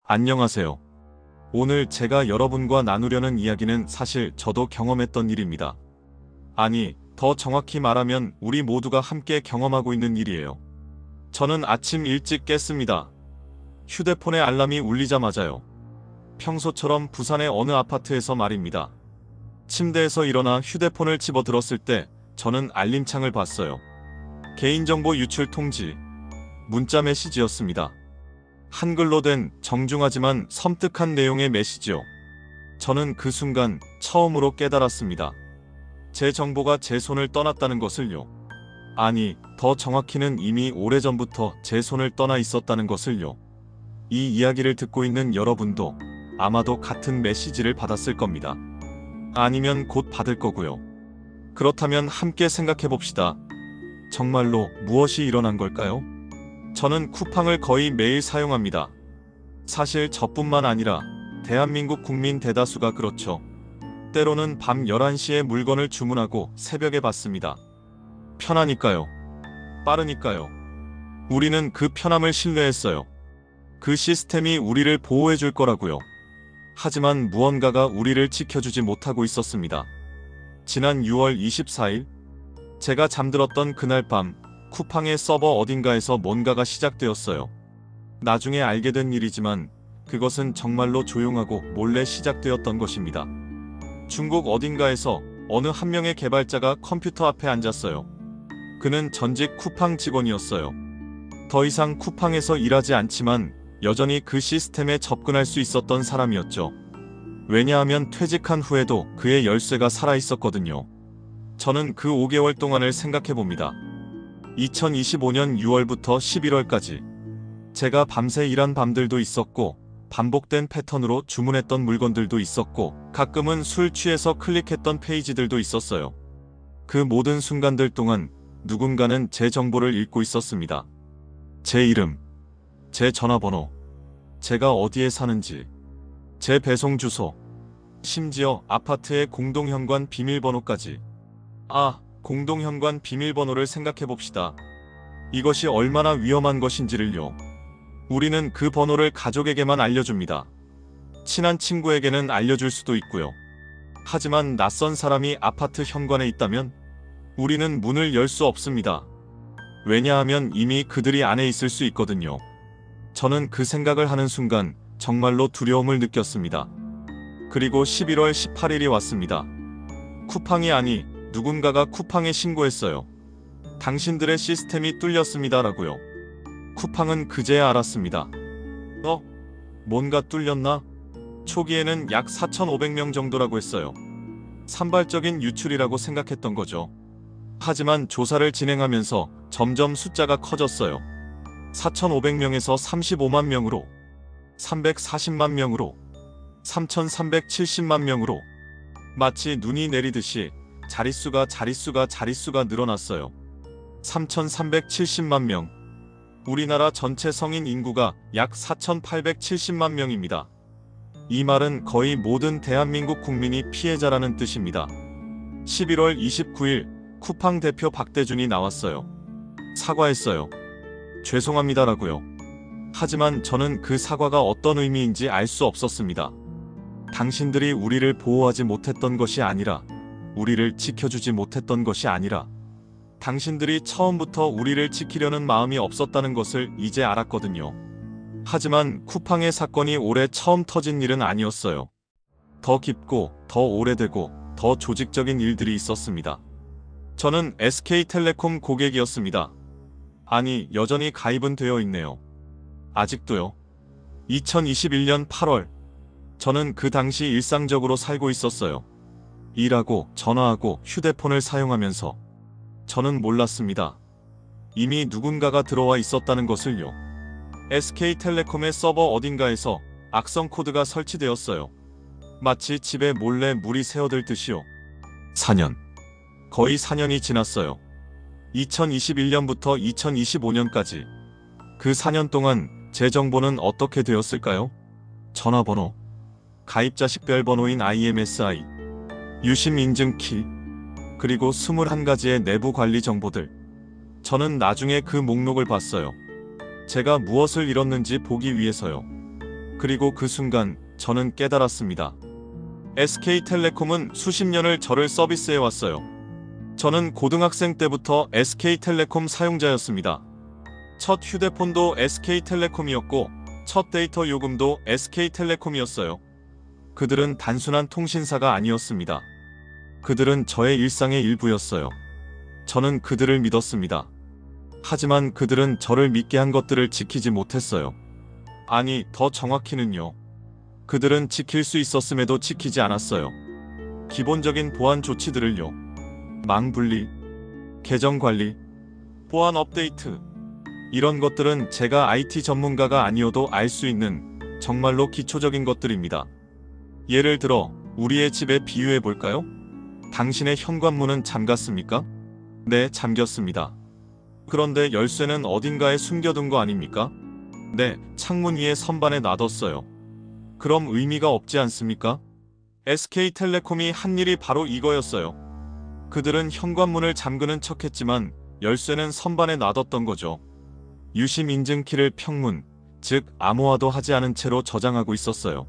안녕하세요. 오늘 제가 여러분과 나누려는 이야기는 사실 저도 경험했던 일입니다. 아니, 더 정확히 말하면 우리 모두가 함께 경험하고 있는 일이에요. 저는 아침 일찍 깼습니다. 휴대폰의 알람이 울리자마자요. 평소처럼 부산의 어느 아파트에서 말입니다. 침대에서 일어나 휴대폰을 집어들었을 때 저는 알림창을 봤어요. 개인정보 유출 통지. 문자 메시지였습니다. 한글로 된 정중하지만 섬뜩한 내용의 메시지요. 저는 그 순간 처음으로 깨달았습니다. 제 정보가 제 손을 떠났다는 것을요. 아니, 더 정확히는 이미 오래전부터 제 손을 떠나 있었다는 것을요. 이 이야기를 듣고 있는 여러분도 아마도 같은 메시지를 받았을 겁니다. 아니면 곧 받을 거고요. 그렇다면 함께 생각해 봅시다. 정말로 무엇이 일어난 걸까요? 저는 쿠팡을 거의 매일 사용합니다. 사실 저뿐만 아니라 대한민국 국민 대다수가 그렇죠. 때로는 밤 11시에 물건을 주문하고 새벽에 받습니다. 편하니까요. 빠르니까요. 우리는 그 편함을 신뢰했어요. 그 시스템이 우리를 보호해 줄 거라고요. 하지만 무언가가 우리를 지켜주지 못하고 있었습니다. 지난 6월 24일, 제가 잠들었던 그날 밤, 쿠팡의 서버 어딘가에서 뭔가가 시작되었어요. 나중에 알게 된 일이지만 그것은 정말로 조용하고 몰래 시작되었던 것입니다. 중국 어딘가에서 어느 한 명의 개발자가 컴퓨터 앞에 앉았어요. 그는 전직 쿠팡 직원이었어요. 더 이상 쿠팡에서 일하지 않지만 여전히 그 시스템에 접근할 수 있었던 사람이었죠. 왜냐하면 퇴직한 후에도 그의 열쇠가 살아있었거든요. 저는 그 5개월 동안을 생각해봅니다. 2025년 6월부터 11월까지 제가 밤새 일한 밤들도 있었고 반복된 패턴으로 주문했던 물건들도 있었고 가끔은 술 취해서 클릭했던 페이지들도 있었어요. 그 모든 순간들 동안 누군가는 제 정보를 읽고 있었습니다. 제 이름, 제 전화번호, 제가 어디에 사는지, 제 배송 주소, 심지어 아파트의 공동현관 비밀번호까지. 공동현관 비밀번호를 생각해봅시다. 이것이 얼마나 위험한 것인지를요. 우리는 그 번호를 가족에게만 알려줍니다. 친한 친구에게는 알려줄 수도 있고요. 하지만 낯선 사람이 아파트 현관에 있다면 우리는 문을 열 수 없습니다. 왜냐하면 이미 그들이 안에 있을 수 있거든요. 저는 그 생각을 하는 순간 정말로 두려움을 느꼈습니다. 그리고 11월 18일이 왔습니다. 쿠팡이 아니, 누군가가 쿠팡에 신고했어요. 당신들의 시스템이 뚫렸습니다라고요. 쿠팡은 그제야 알았습니다. 뭔가 뚫렸나? 초기에는 약 4,500명 정도라고 했어요. 산발적인 유출이라고 생각했던 거죠. 하지만 조사를 진행하면서 점점 숫자가 커졌어요. 4,500명에서 35만 명으로, 340만 명으로, 3,370만 명으로 마치 눈이 내리듯이 자릿수가 늘어났어요. 3,370만 명. 우리나라 전체 성인 인구가 약 4,870만 명입니다. 이 말은 거의 모든 대한민국 국민이 피해자라는 뜻입니다. 11월 29일 쿠팡 대표 박대준이 나왔어요. 사과했어요. 죄송합니다라고요. 하지만 저는 그 사과가 어떤 의미인지 알 수 없었습니다. 당신들이 우리를 보호하지 못했던 것이 아니라, 우리를 지켜주지 못했던 것이 아니라 당신들이 처음부터 우리를 지키려는 마음이 없었다는 것을 이제 알았거든요. 하지만 쿠팡의 사건이 올해 처음 터진 일은 아니었어요. 더 깊고 더 오래되고 더 조직적인 일들이 있었습니다. 저는 SK텔레콤 고객이었습니다. 아니, 여전히 가입은 되어 있네요. 아직도요. 2021년 8월 저는 그 당시 일상적으로 살고 있었어요. 일하고 전화하고 휴대폰을 사용하면서 저는 몰랐습니다. 이미 누군가가 들어와 있었다는 것을요. SK텔레콤의 서버 어딘가에서 악성 코드가 설치되었어요. 마치 집에 몰래 물이 새어들듯이요. 4년. 거의 4년이 지났어요. 2021년부터 2025년까지. 그 4년 동안 제 정보는 어떻게 되었을까요? 전화번호, 가입자 식별번호인 IMSI, 유심 인증 키, 그리고 21가지의 내부 관리 정보들. 저는 나중에 그 목록을 봤어요. 제가 무엇을 잃었는지 보기 위해서요. 그리고 그 순간 저는 깨달았습니다. SK텔레콤은 수십 년을 저를 서비스해 왔어요. 저는 고등학생 때부터 SK텔레콤 사용자였습니다. 첫 휴대폰도 SK텔레콤이었고 첫 데이터 요금도 SK텔레콤이었어요. 그들은 단순한 통신사가 아니었습니다. 그들은 저의 일상의 일부였어요. 저는 그들을 믿었습니다. 하지만 그들은 저를 믿게 한 것들을 지키지 못했어요. 아니, 더 정확히는요. 그들은 지킬 수 있었음에도 지키지 않았어요. 기본적인 보안 조치들을요. 망 분리, 계정 관리, 보안 업데이트. 이런 것들은 제가 IT 전문가가 아니어도 알 수 있는 정말로 기초적인 것들입니다. 예를 들어 우리의 집에 비유해 볼까요? 당신의 현관문은 잠갔습니까? 네, 잠겼습니다. 그런데 열쇠는 어딘가에 숨겨둔 거 아닙니까? 네, 창문 위에 선반에 놔뒀어요. 그럼 의미가 없지 않습니까? SK텔레콤이 한 일이 바로 이거였어요. 그들은 현관문을 잠그는 척했지만 열쇠는 선반에 놔뒀던 거죠. 유심 인증키를 평문, 즉 암호화도 하지 않은 채로 저장하고 있었어요.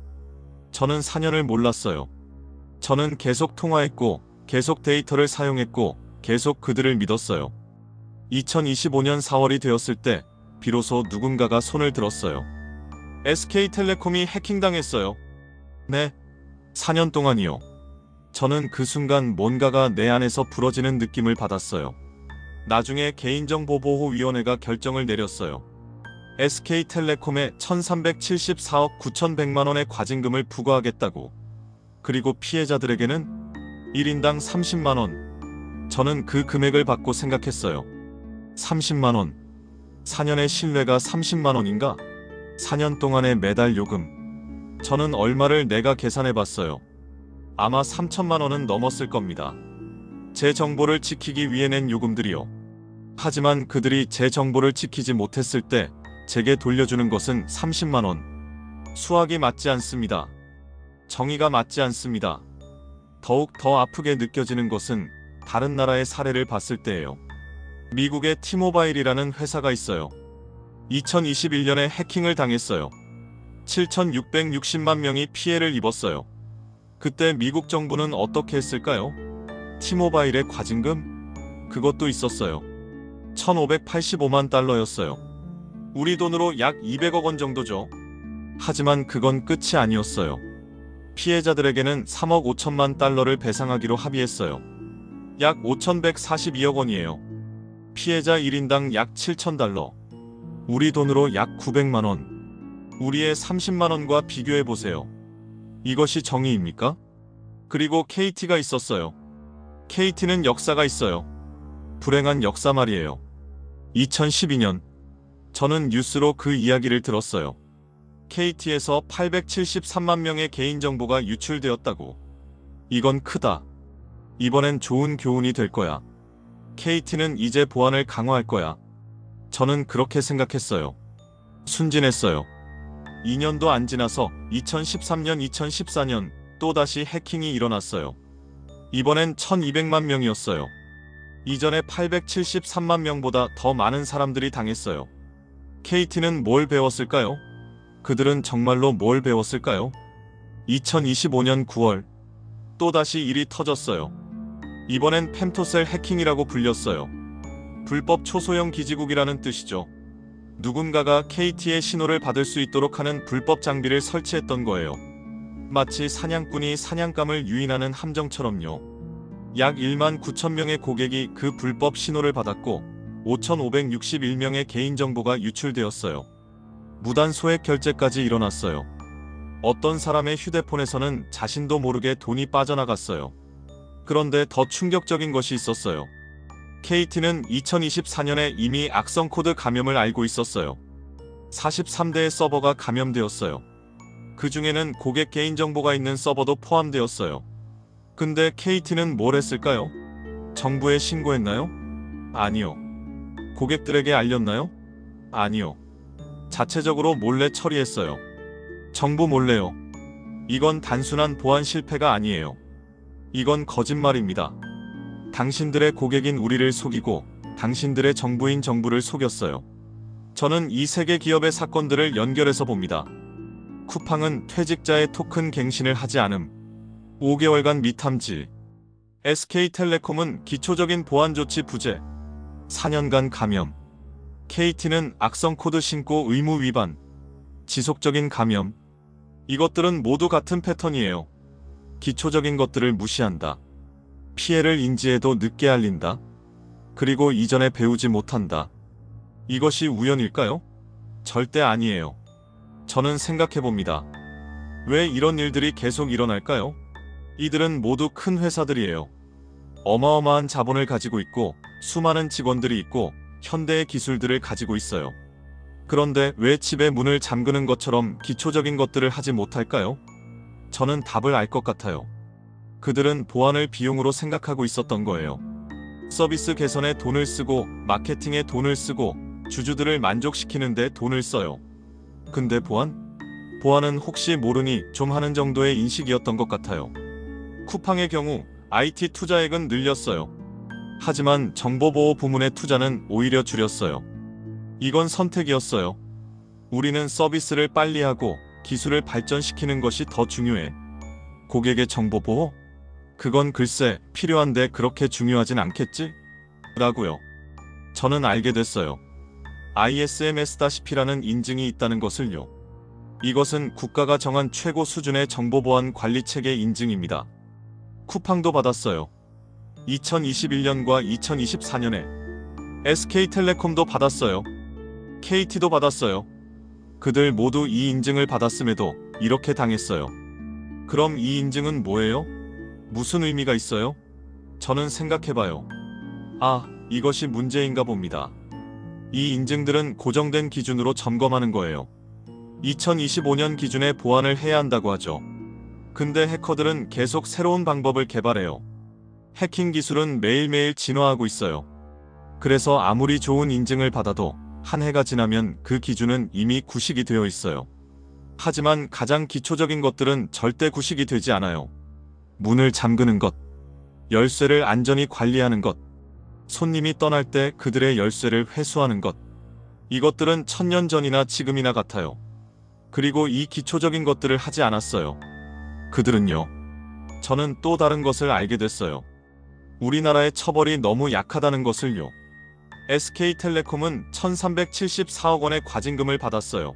저는 4년을 몰랐어요. 저는 계속 통화했고 계속 데이터를 사용했고 계속 그들을 믿었어요. 2025년 4월이 되었을 때 비로소 누군가가 손을 들었어요. SK텔레콤이 해킹당했어요. 네, 4년 동안이요. 저는 그 순간 뭔가가 내 안에서 부러지는 느낌을 받았어요. 나중에 개인정보보호위원회가 결정을 내렸어요. SK텔레콤에 1374억 9100만원의 과징금을 부과하겠다고. 그리고 피해자들에게는 1인당 30만원. 저는 그 금액을 받고 생각했어요. 30만원. 4년의 신뢰가 30만원인가? 4년 동안의 매달 요금. 저는 얼마를 내가 계산해봤어요. 아마 3천만원은 넘었을 겁니다. 제 정보를 지키기 위해 낸 요금들이요. 하지만 그들이 제 정보를 지키지 못했을 때 제게 돌려주는 것은 30만원. 수학이 맞지 않습니다. 정의가 맞지 않습니다. 더욱 더 아프게 느껴지는 것은 다른 나라의 사례를 봤을 때예요. 미국의 T-모바일이라는 회사가 있어요. 2021년에 해킹을 당했어요. 7,660만 명이 피해를 입었어요. 그때 미국 정부는 어떻게 했을까요? T-모바일의 과징금? 그것도 있었어요. 1,585만 달러였어요. 우리 돈으로 약 200억 원 정도죠. 하지만 그건 끝이 아니었어요. 피해자들에게는 3억 5천만 달러를 배상하기로 합의했어요. 약 5,142억 원이에요. 피해자 1인당 약 7,000달러. 우리 돈으로 약 900만 원. 우리의 30만 원과 비교해 보세요. 이것이 정의입니까? 그리고 KT가 있었어요. KT는 역사가 있어요. 불행한 역사 말이에요. 2012년 저는 뉴스로 그 이야기를 들었어요. KT에서 873만 명의 개인정보가 유출되었다고. 이건 크다. 이번엔 좋은 교훈이 될 거야. KT는 이제 보안을 강화할 거야. 저는 그렇게 생각했어요. 순진했어요. 2년도 안 지나서 2013년, 2014년 또다시 해킹이 일어났어요. 이번엔 1200만 명이었어요. 이전에 873만 명보다 더 많은 사람들이 당했어요. KT는 뭘 배웠을까요? 그들은 정말로 뭘 배웠을까요? 2025년 9월 또다시 일이 터졌어요. 이번엔 펜토셀 해킹이라고 불렸어요. 불법 초소형 기지국이라는 뜻이죠. 누군가가 KT의 신호를 받을 수 있도록 하는 불법 장비를 설치했던 거예요. 마치 사냥꾼이 사냥감을 유인하는 함정처럼요. 약 1만 9천 명의 고객이 그 불법 신호를 받았고 5,561명의 개인정보가 유출되었어요. 무단 소액 결제까지 일어났어요. 어떤 사람의 휴대폰에서는 자신도 모르게 돈이 빠져나갔어요. 그런데 더 충격적인 것이 있었어요. KT는 2024년에 이미 악성 코드 감염을 알고 있었어요. 43대의 서버가 감염되었어요. 그 중에는 고객 개인정보가 있는 서버도 포함되었어요. 근데 KT는 뭘 했을까요? 정부에 신고했나요? 아니요. 고객들에게 알렸나요? 아니요. 자체적으로 몰래 처리했어요. 정부 몰래요. 이건 단순한 보안 실패가 아니에요. 이건 거짓말입니다. 당신들의 고객인 우리를 속이고 당신들의 정부인 정부를 속였어요. 저는 이 세계 기업의 사건들을 연결해서 봅니다. 쿠팡은 퇴직자의 토큰 갱신을 하지 않음. 5개월간 미탐지. SK텔레콤은 기초적인 보안조치 부재. 4년간 감염. KT는 악성 코드 신고 의무 위반. 지속적인 감염. 이것들은 모두 같은 패턴이에요. 기초적인 것들을 무시한다. 피해를 인지해도 늦게 알린다. 그리고 이전에 배우지 못한다. 이것이 우연일까요? 절대 아니에요. 저는 생각해봅니다. 왜 이런 일들이 계속 일어날까요? 이들은 모두 큰 회사들이에요. 어마어마한 자본을 가지고 있고 수많은 직원들이 있고 현대의 기술들을 가지고 있어요. 그런데 왜 집의 문을 잠그는 것처럼 기초적인 것들을 하지 못할까요? 저는 답을 알 것 같아요. 그들은 보안을 비용으로 생각하고 있었던 거예요. 서비스 개선에 돈을 쓰고 마케팅에 돈을 쓰고 주주들을 만족시키는데 돈을 써요. 근데 보안은 혹시 모르니 좀 하는 정도의 인식이었던 것 같아요. 쿠팡의 경우 IT 투자액은 늘렸어요. 하지만 정보보호 부문의 투자는 오히려 줄였어요. 이건 선택이었어요. 우리는 서비스를 빨리 하고 기술을 발전시키는 것이 더 중요해. 고객의 정보보호? 그건 글쎄 필요한데 그렇게 중요하진 않겠지? 라고요. 저는 알게 됐어요. ISMS-P라는 인증이 있다는 것을요. 이것은 국가가 정한 최고 수준의 정보보안 관리체계 인증입니다. 쿠팡도 받았어요. 2021년과 2024년에 SK텔레콤도 받았어요. KT도 받았어요. 그들 모두 이 인증을 받았음에도 이렇게 당했어요. 그럼 이 인증은 뭐예요? 무슨 의미가 있어요? 저는 생각해봐요. 이것이 문제인가 봅니다. 이 인증들은 고정된 기준으로 점검하는 거예요. 2025년 기준의 보완을 해야 한다고 하죠. 근데 해커들은 계속 새로운 방법을 개발해요. 해킹 기술은 매일매일 진화하고 있어요. 그래서 아무리 좋은 인증을 받아도 한 해가 지나면 그 기준은 이미 구식이 되어 있어요. 하지만 가장 기초적인 것들은 절대 구식이 되지 않아요. 문을 잠그는 것, 열쇠를 안전히 관리하는 것, 손님이 떠날 때 그들의 열쇠를 회수하는 것. 이것들은 1000년 전이나 지금이나 같아요. 그리고 이 기초적인 것들을 하지 않았어요. 그들은요. 저는 또 다른 것을 알게 됐어요. 우리나라의 처벌이 너무 약하다는 것을요. SK텔레콤은 1374억 원의 과징금을 받았어요.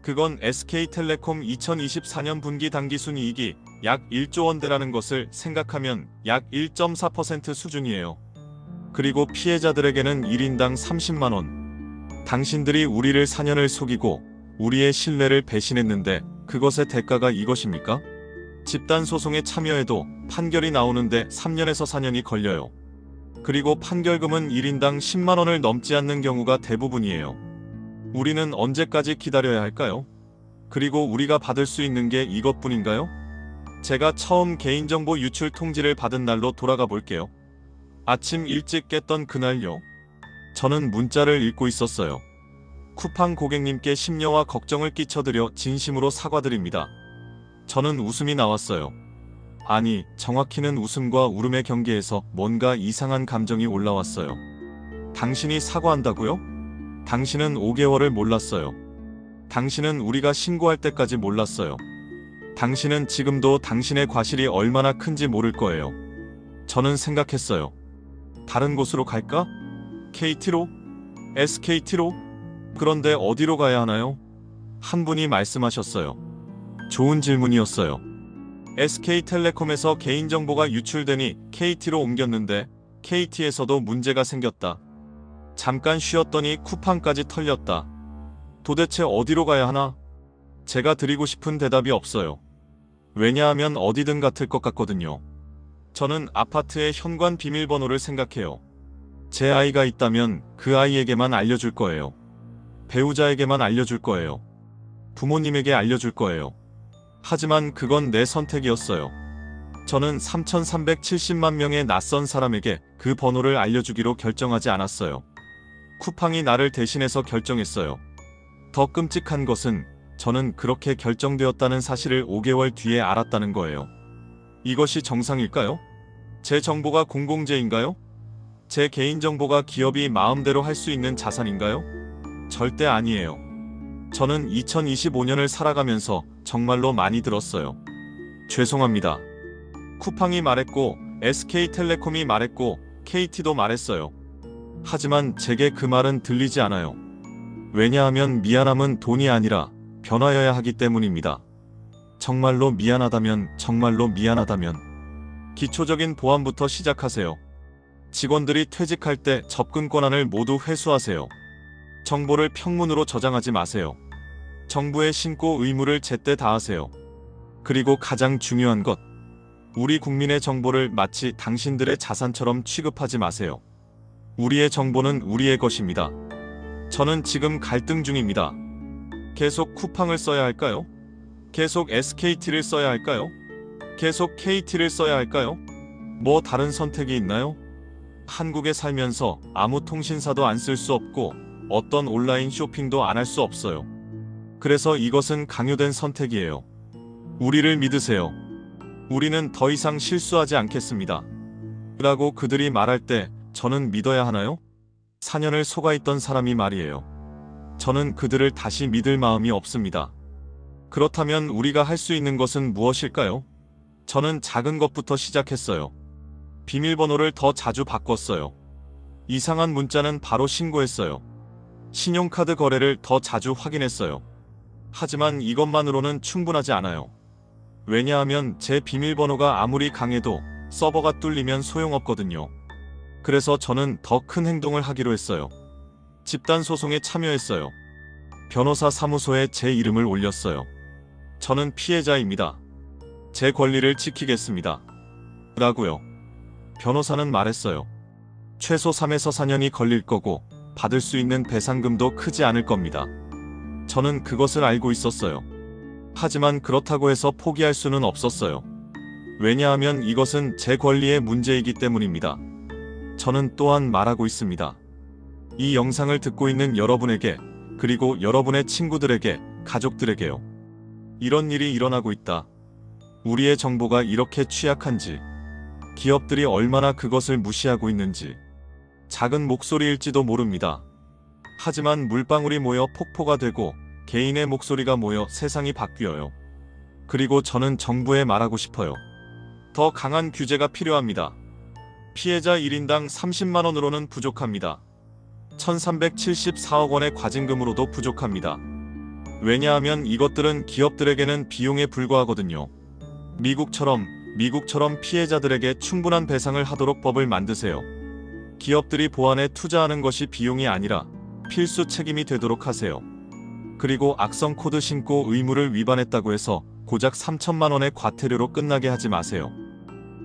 그건 SK텔레콤 2024년 분기 당기순이익이 약 1조 원대라는 것을 생각하면 약 1.4% 수준이에요. 그리고 피해자들에게는 1인당 30만 원. 당신들이 우리를 4년을 속이고 우리의 신뢰를 배신했는데 그것의 대가가 이것입니까? 집단소송에 참여해도 판결이 나오는데 3년에서 4년이 걸려요. 그리고 판결금은 1인당 10만 원을 넘지 않는 경우가 대부분이에요. 우리는 언제까지 기다려야 할까요? 그리고 우리가 받을 수 있는 게 이것뿐인가요? 제가 처음 개인정보 유출 통지를 받은 날로 돌아가 볼게요. 아침 일찍 깼던 그날요. 저는 문자를 읽고 있었어요. 쿠팡 고객님께 심려와 걱정을 끼쳐드려 진심으로 사과드립니다. 저는 웃음이 나왔어요. 아니, 정확히는 웃음과 울음의 경계에서 뭔가 이상한 감정이 올라왔어요. 당신이 사과한다고요? 당신은 5개월을 몰랐어요. 당신은 우리가 신고할 때까지 몰랐어요. 당신은 지금도 당신의 과실이 얼마나 큰지 모를 거예요. 저는 생각했어요. 다른 곳으로 갈까? KT로? SKT로? 그런데 어디로 가야 하나요? 한 분이 말씀하셨어요. 좋은 질문이었어요. SK텔레콤에서 개인정보가 유출되니 KT로 옮겼는데 KT에서도 문제가 생겼다. 잠깐 쉬었더니 쿠팡까지 털렸다. 도대체 어디로 가야 하나? 제가 드리고 싶은 대답이 없어요. 왜냐하면 어디든 같을 것 같거든요. 저는 아파트의 현관 비밀번호를 생각해요. 제 아이가 있다면 그 아이에게만 알려줄 거예요. 배우자에게만 알려줄 거예요. 부모님에게 알려줄 거예요. 하지만 그건 내 선택이었어요. 저는 3,370만 명의 낯선 사람에게 그 번호를 알려주기로 결정하지 않았어요. 쿠팡이 나를 대신해서 결정했어요. 더 끔찍한 것은 저는 그렇게 결정되었다는 사실을 5개월 뒤에 알았다는 거예요. 이것이 정상일까요? 제 정보가 공공재인가요? 제 개인정보가 기업이 마음대로 할 수 있는 자산인가요? 절대 아니에요. 저는 2025년을 살아가면서 정말로 많이 들었어요. 죄송합니다. 쿠팡이 말했고, SK텔레콤이 말했고, KT도 말했어요. 하지만 제게 그 말은 들리지 않아요. 왜냐하면 미안함은 돈이 아니라 변화여야 하기 때문입니다. 정말로 미안하다면, 정말로 미안하다면 기초적인 보안부터 시작하세요. 직원들이 퇴직할 때 접근 권한을 모두 회수하세요. 정보를 평문으로 저장하지 마세요. 정부에 신고 의무를 제때 다하세요. 그리고 가장 중요한 것, 우리 국민의 정보를 마치 당신들의 자산처럼 취급하지 마세요. 우리의 정보는 우리의 것입니다. 저는 지금 갈등 중입니다. 계속 쿠팡을 써야 할까요? 계속 SKT를 써야 할까요? 계속 KT를 써야 할까요? 뭐 다른 선택이 있나요? 한국에 살면서 아무 통신사도 안 쓸 수 없고 어떤 온라인 쇼핑도 안 할 수 없어요. 그래서 이것은 강요된 선택이에요. 우리를 믿으세요. 우리는 더 이상 실수하지 않겠습니다. 라고 그들이 말할 때 저는 믿어야 하나요? 4년을 속아있던 사람이 말이에요. 저는 그들을 다시 믿을 마음이 없습니다. 그렇다면 우리가 할 수 있는 것은 무엇일까요? 저는 작은 것부터 시작했어요. 비밀번호를 더 자주 바꿨어요. 이상한 문자는 바로 신고했어요. 신용카드 거래를 더 자주 확인했어요. 하지만 이것만으로는 충분하지 않아요. 왜냐하면 제 비밀번호가 아무리 강해도 서버가 뚫리면 소용없거든요. 그래서 저는 더 큰 행동을 하기로 했어요. 집단 소송에 참여했어요. 변호사 사무소에 제 이름을 올렸어요. 저는 피해자입니다. 제 권리를 지키겠습니다. 라고요. 변호사는 말했어요. 최소 3에서 4년이 걸릴 거고 받을 수 있는 배상금도 크지 않을 겁니다. 저는 그것을 알고 있었어요. 하지만 그렇다고 해서 포기할 수는 없었어요. 왜냐하면 이것은 제 권리의 문제이기 때문입니다. 저는 또한 말하고 있습니다. 이 영상을 듣고 있는 여러분에게, 그리고 여러분의 친구들에게, 가족들에게요. 이런 일이 일어나고 있다. 우리의 정보가 이렇게 취약한지, 기업들이 얼마나 그것을 무시하고 있는지, 작은 목소리일지도 모릅니다. 하지만 물방울이 모여 폭포가 되고 개인의 목소리가 모여 세상이 바뀌어요. 그리고 저는 정부에 말하고 싶어요. 더 강한 규제가 필요합니다. 피해자 1인당 30만 원으로는 부족합니다. 1374억 원의 과징금으로도 부족합니다. 왜냐하면 이것들은 기업들에게는 비용에 불과하거든요. 미국처럼 피해자들에게 충분한 배상을 하도록 법을 만드세요. 기업들이 보안에 투자하는 것이 비용이 아니라 필수 책임이 되도록 하세요. 그리고 악성 코드 신고 의무를 위반했다고 해서 고작 3천만 원의 과태료로 끝나게 하지 마세요.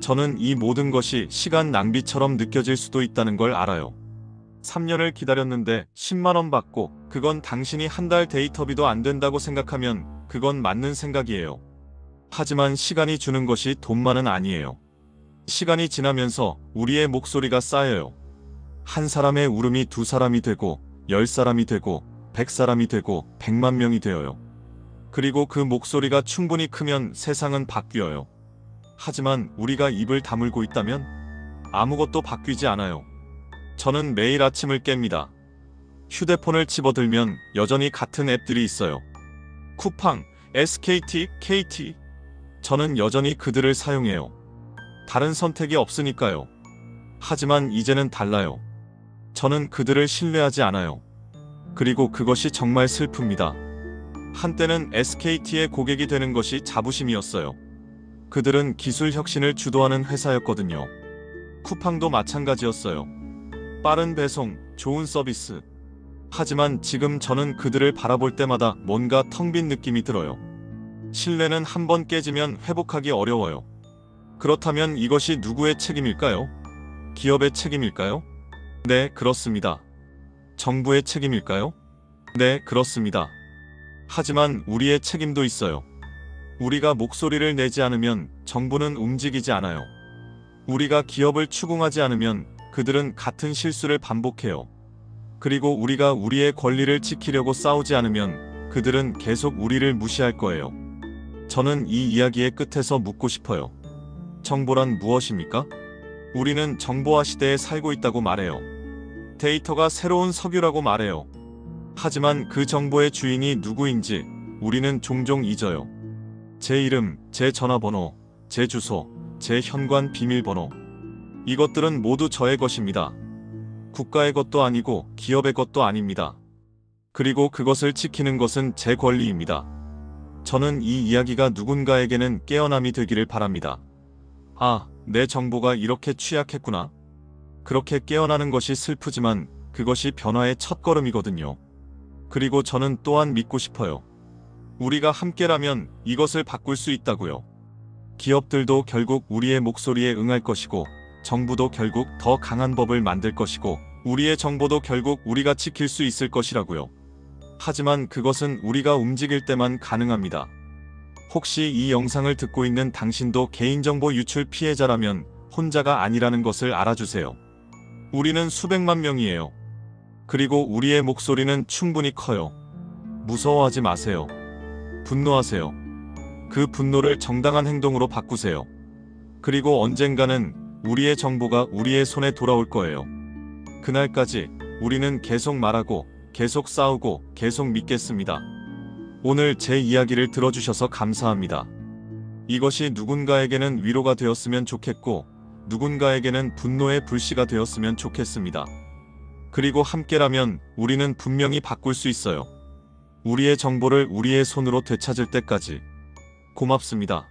저는 이 모든 것이 시간 낭비처럼 느껴질 수도 있다는 걸 알아요. 3년을 기다렸는데 10만 원 받고 그건 당신이 한 달 데이터비도 안 된다고 생각하면 그건 맞는 생각이에요. 하지만 시간이 주는 것이 돈만은 아니에요. 시간이 지나면서 우리의 목소리가 쌓여요. 한 사람의 울음이 2사람이 되고 10사람이 되고 100사람이 되고 100만 명이 되어요. 그리고 그 목소리가 충분히 크면 세상은 바뀌어요. 하지만 우리가 입을 다물고 있다면 아무것도 바뀌지 않아요. 저는 매일 아침을 깹니다. 휴대폰을 집어들면 여전히 같은 앱들이 있어요. 쿠팡, SKT, KT. 저는 여전히 그들을 사용해요. 다른 선택이 없으니까요. 하지만 이제는 달라요. 저는 그들을 신뢰하지 않아요. 그리고 그것이 정말 슬픕니다. 한때는 SKT의 고객이 되는 것이 자부심이었어요. 그들은 기술 혁신을 주도하는 회사였거든요. 쿠팡도 마찬가지였어요. 빠른 배송, 좋은 서비스. 하지만 지금 저는 그들을 바라볼 때마다 뭔가 텅 빈 느낌이 들어요. 신뢰는 한번 깨지면 회복하기 어려워요. 그렇다면 이것이 누구의 책임일까요? 기업의 책임일까요? 네, 그렇습니다. 정부의 책임일까요? 네, 그렇습니다. 하지만 우리의 책임도 있어요. 우리가 목소리를 내지 않으면 정부는 움직이지 않아요. 우리가 기업을 추궁하지 않으면 그들은 같은 실수를 반복해요. 그리고 우리가 우리의 권리를 지키려고 싸우지 않으면 그들은 계속 우리를 무시할 거예요. 저는 이 이야기의 끝에서 묻고 싶어요. 정보란 무엇입니까? 우리는 정보화 시대에 살고 있다고 말해요. 데이터가 새로운 석유라고 말해요. 하지만 그 정보의 주인이 누구인지 우리는 종종 잊어요. 제 이름, 제 전화번호, 제 주소, 제 현관 비밀번호. 이것들은 모두 저의 것입니다. 국가의 것도 아니고 기업의 것도 아닙니다. 그리고 그것을 지키는 것은 제 권리입니다. 저는 이 이야기가 누군가에게는 깨어남이 되기를 바랍니다. 아, 내 정보가 이렇게 취약했구나. 그렇게 깨어나는 것이 슬프지만 그것이 변화의 첫걸음이거든요. 그리고 저는 또한 믿고 싶어요. 우리가 함께라면 이것을 바꿀 수 있다고요. 기업들도 결국 우리의 목소리에 응할 것이고, 정부도 결국 더 강한 법을 만들 것이고, 우리의 정보도 결국 우리가 지킬 수 있을 것이라고요. 하지만 그것은 우리가 움직일 때만 가능합니다. 혹시 이 영상을 듣고 있는 당신도 개인정보 유출 피해자라면 혼자가 아니라는 것을 알아주세요. 우리는 수백만 명이에요. 그리고 우리의 목소리는 충분히 커요. 무서워하지 마세요. 분노하세요. 그 분노를 정당한 행동으로 바꾸세요. 그리고 언젠가는 우리의 정보가 우리의 손에 돌아올 거예요. 그날까지 우리는 계속 말하고, 계속 싸우고, 계속 믿겠습니다. 오늘 제 이야기를 들어주셔서 감사합니다. 이것이 누군가에게는 위로가 되었으면 좋겠고, 누군가에게는 분노의 불씨가 되었으면 좋겠습니다. 그리고 함께라면 우리는 분명히 바꿀 수 있어요. 우리의 정보를 우리의 손으로 되찾을 때까지. 고맙습니다.